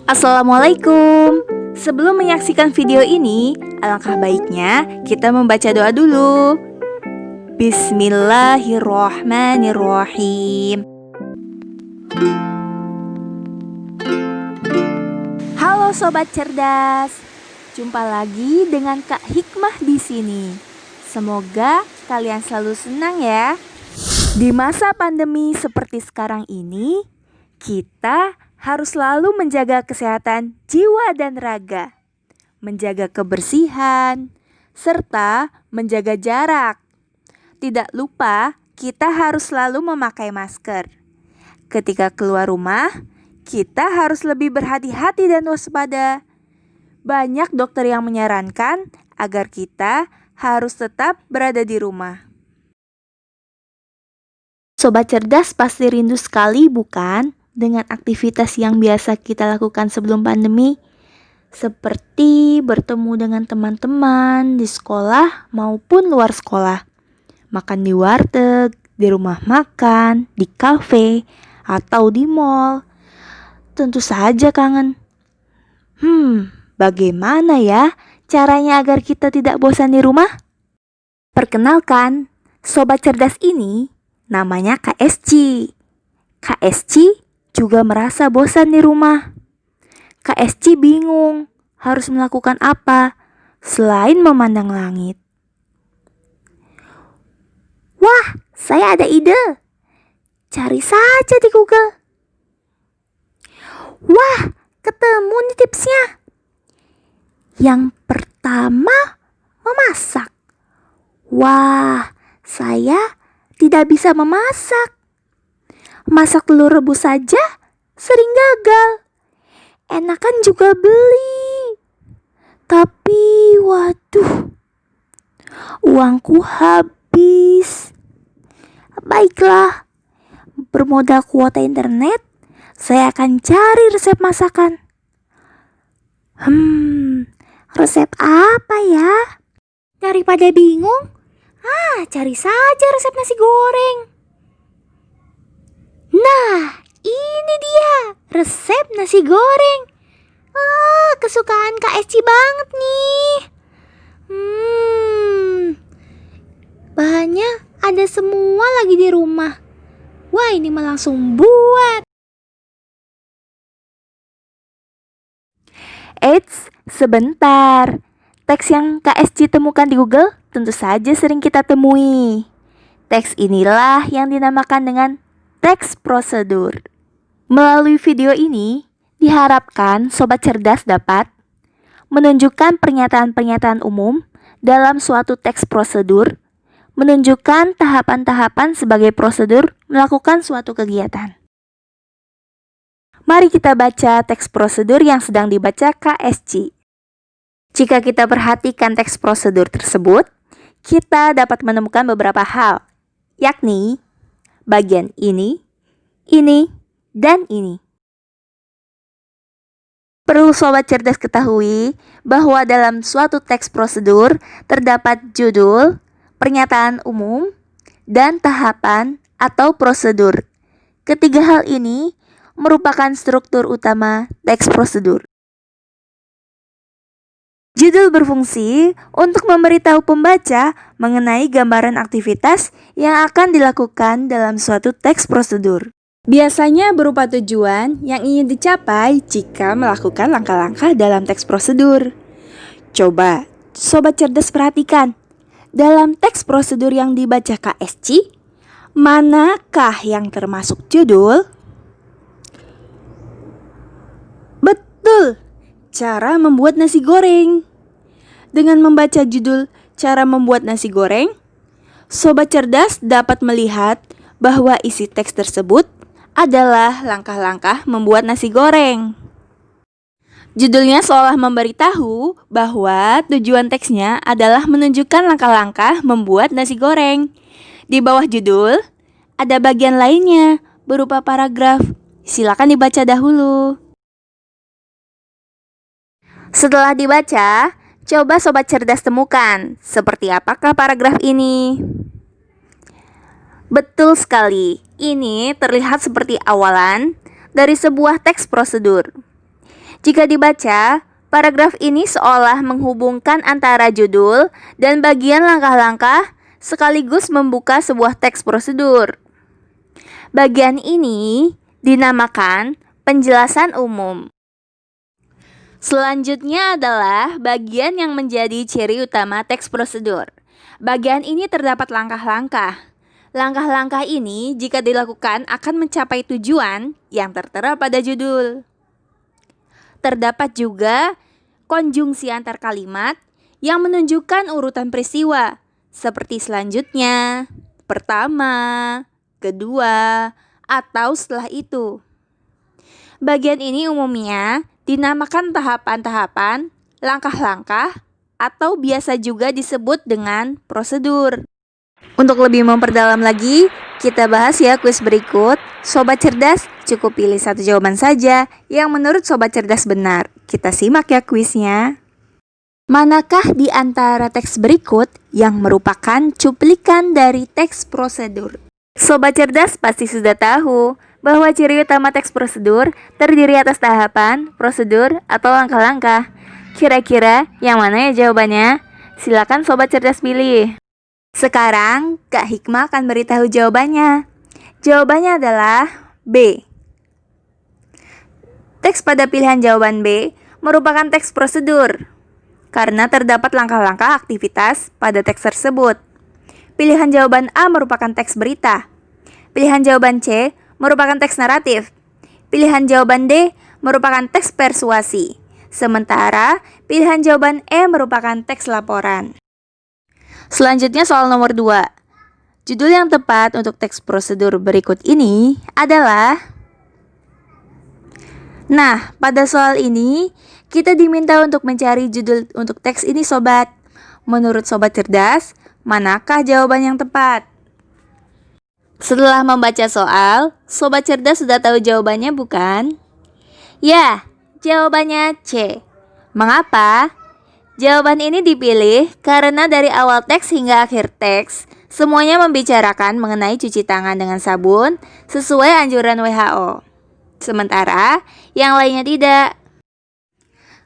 Assalamualaikum. Sebelum menyaksikan video ini, alangkah baiknya kita membaca doa dulu. Bismillahirrohmanirrohim. Halo sobat cerdas, jumpa lagi dengan Kak Hikmah di sini. Semoga kalian selalu senang ya. Di masa pandemi seperti sekarang ini, kita harus selalu menjaga kesehatan jiwa dan raga, menjaga kebersihan, serta menjaga jarak. Tidak lupa, kita harus selalu memakai masker. Ketika keluar rumah, kita harus lebih berhati-hati dan waspada. Banyak dokter yang menyarankan agar kita harus tetap berada di rumah. Sobat cerdas pasti rindu sekali, bukan? Dengan aktivitas yang biasa kita lakukan sebelum pandemi, seperti bertemu dengan teman-teman di sekolah maupun luar sekolah, makan di warteg, di rumah makan, di kafe, atau di mall. Tentu saja kangen. Bagaimana ya caranya agar kita tidak bosan di rumah? Perkenalkan, sobat cerdas ini namanya KSC. KSC juga merasa bosan di rumah. KSC bingung harus melakukan apa selain memandang langit. Wah, saya ada ide. Cari saja di Google. Wah, ketemu nih tipsnya. Yang pertama, memasak. Wah, saya tidak bisa memasak. Masak telur rebus saja sering gagal. Enakan juga beli. Tapi waduh, uangku habis. Baiklah, bermodal kuota internet, saya akan cari resep masakan. Resep apa ya? Daripada bingung, cari saja resep nasi goreng. Nah, ini dia resep nasi goreng. Kesukaan KSC banget nih. Bahannya ada semua lagi di rumah. Wah, ini mah langsung buat. Eits, sebentar. Teks yang KSC temukan di Google tentu saja sering kita temui. Teks inilah yang dinamakan dengan teks prosedur. Melalui video ini, diharapkan sobat cerdas dapat menunjukkan pernyataan-pernyataan umum dalam suatu teks prosedur, menunjukkan tahapan-tahapan sebagai prosedur melakukan suatu kegiatan. Mari kita baca teks prosedur yang sedang dibaca KSC. Jika kita perhatikan teks prosedur tersebut, kita dapat menemukan beberapa hal, yakni bagian ini, dan ini. Perlu sobat cerdas ketahui bahwa dalam suatu teks prosedur terdapat judul, pernyataan umum, dan tahapan atau prosedur. Ketiga hal ini merupakan struktur utama teks prosedur. Judul berfungsi untuk memberitahu pembaca mengenai gambaran aktivitas yang akan dilakukan dalam suatu teks prosedur. Biasanya berupa tujuan yang ingin dicapai jika melakukan langkah-langkah dalam teks prosedur. Coba, sobat cerdas perhatikan. Dalam teks prosedur yang dibaca KSC, manakah yang termasuk judul? Betul, cara membuat nasi goreng. Dengan membaca judul cara membuat nasi goreng, sobat cerdas dapat melihat bahwa isi teks tersebut adalah langkah-langkah membuat nasi goreng. Judulnya seolah memberitahu bahwa tujuan teksnya adalah menunjukkan langkah-langkah membuat nasi goreng. Di bawah judul, ada bagian lainnya berupa paragraf. Silakan dibaca dahulu. Setelah dibaca, coba sobat cerdas temukan seperti apakah paragraf ini. Betul sekali, ini terlihat seperti awalan dari sebuah teks prosedur. Jika dibaca, paragraf ini seolah menghubungkan antara judul dan bagian langkah-langkah sekaligus membuka sebuah teks prosedur. Bagian ini dinamakan penjelasan umum. Selanjutnya adalah bagian yang menjadi ciri utama teks prosedur. Bagian ini terdapat langkah-langkah. Langkah-langkah ini jika dilakukan akan mencapai tujuan yang tertera pada judul. Terdapat juga konjungsi antar kalimat yang menunjukkan urutan peristiwa, seperti selanjutnya, pertama, kedua, atau setelah itu. Bagian ini umumnya dinamakan tahapan-tahapan, langkah-langkah, atau biasa juga disebut dengan prosedur. Untuk lebih memperdalam lagi, kita bahas ya kuis berikut. Sobat cerdas, cukup pilih satu jawaban saja yang menurut sobat cerdas benar. Kita simak ya kuisnya. Manakah di antara teks berikut yang merupakan cuplikan dari teks prosedur? Sobat cerdas pasti sudah tahu bahwa ciri utama teks prosedur terdiri atas tahapan, prosedur, atau langkah-langkah. Kira-kira yang mana ya jawabannya? Silakan sobat cerdas pilih. Sekarang Kak Hikmah akan beritahu jawabannya. Jawabannya adalah B. Teks pada pilihan jawaban B merupakan teks prosedur karena terdapat langkah-langkah aktivitas pada teks tersebut. Pilihan jawaban A merupakan teks berita. Pilihan jawaban C merupakan teks naratif. Pilihan jawaban D merupakan teks persuasi. Sementara pilihan jawaban E merupakan teks laporan. Selanjutnya soal nomor 2. Judul yang tepat untuk teks prosedur berikut ini adalah... Nah, pada soal ini kita diminta untuk mencari judul untuk teks ini sobat. Menurut sobat cerdas, manakah jawaban yang tepat? Setelah membaca soal, sobat cerdas sudah tahu jawabannya bukan? Ya, jawabannya C. Mengapa? Jawaban ini dipilih karena dari awal teks hingga akhir teks, semuanya membicarakan mengenai cuci tangan dengan sabun sesuai anjuran WHO. Sementara yang lainnya tidak.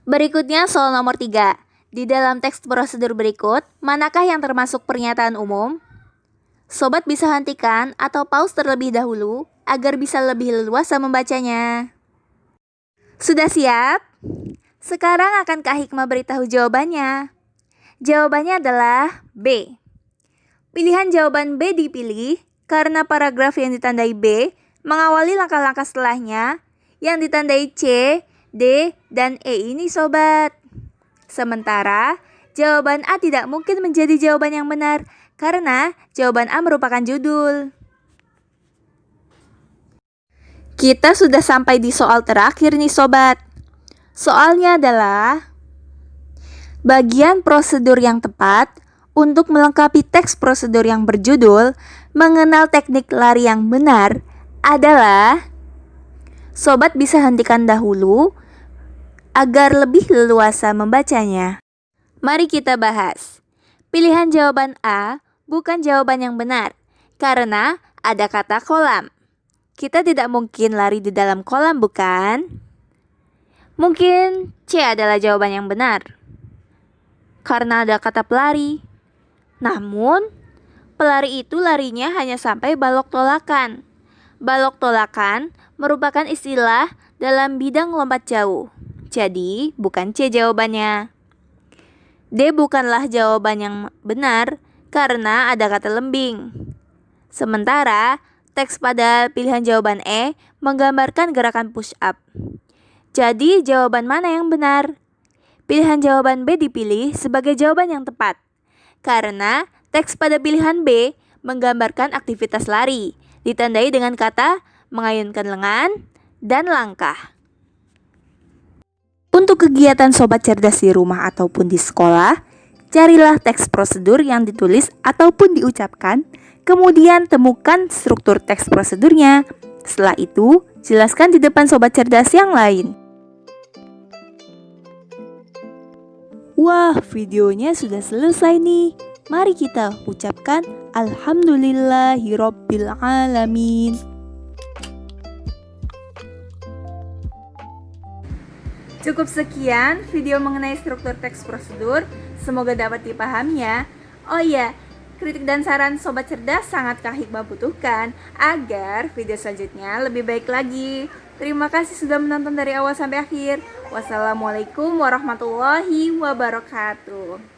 Berikutnya soal nomor 3. Di dalam teks prosedur berikut, manakah yang termasuk pernyataan umum? Sobat bisa hentikan atau pause terlebih dahulu agar bisa lebih leluasa membacanya. Sudah siap? Sekarang akan Kak Hikmah beritahu jawabannya. Jawabannya adalah B. Pilihan jawaban B dipilih karena paragraf yang ditandai B mengawali langkah-langkah setelahnya yang ditandai C, D, dan E ini sobat. Sementara jawaban A tidak mungkin menjadi jawaban yang benar karena jawaban A merupakan judul. Kita sudah sampai di soal terakhir nih sobat. Soalnya adalah bagian prosedur yang tepat untuk melengkapi teks prosedur yang berjudul mengenal teknik lari yang benar adalah... Sobat bisa hentikan dahulu agar lebih leluasa membacanya. Mari kita bahas. Pilihan jawaban A bukan jawaban yang benar karena ada kata kolam. Kita tidak mungkin lari di dalam kolam, bukan? Mungkin C adalah jawaban yang benar karena ada kata pelari. Namun, pelari itu larinya hanya sampai balok tolakan. Balok tolakan merupakan istilah dalam bidang lompat jauh. Jadi, bukan C jawabannya. D bukanlah jawaban yang benar karena ada kata lembing. Sementara, teks pada pilihan jawaban E menggambarkan gerakan push up. Jadi, jawaban mana yang benar? Pilihan jawaban B dipilih sebagai jawaban yang tepat karena teks pada pilihan B menggambarkan aktivitas lari, ditandai dengan kata mengayunkan lengan dan langkah. Untuk kegiatan sobat cerdas di rumah ataupun di sekolah, carilah teks prosedur yang ditulis ataupun diucapkan, kemudian temukan struktur teks prosedurnya. Setelah itu, jelaskan di depan sobat cerdas yang lain. Wah, videonya sudah selesai nih. Mari kita ucapkan Alhamdulillahirabbil alamin. Cukup sekian video mengenai struktur teks prosedur. Semoga dapat dipahami ya. Oh iya, kritik dan saran Sobat Cerdas sangat Kak Hikmah butuhkan agar video selanjutnya lebih baik lagi. Terima kasih sudah menonton dari awal sampai akhir. Wassalamualaikum warahmatullahi wabarakatuh.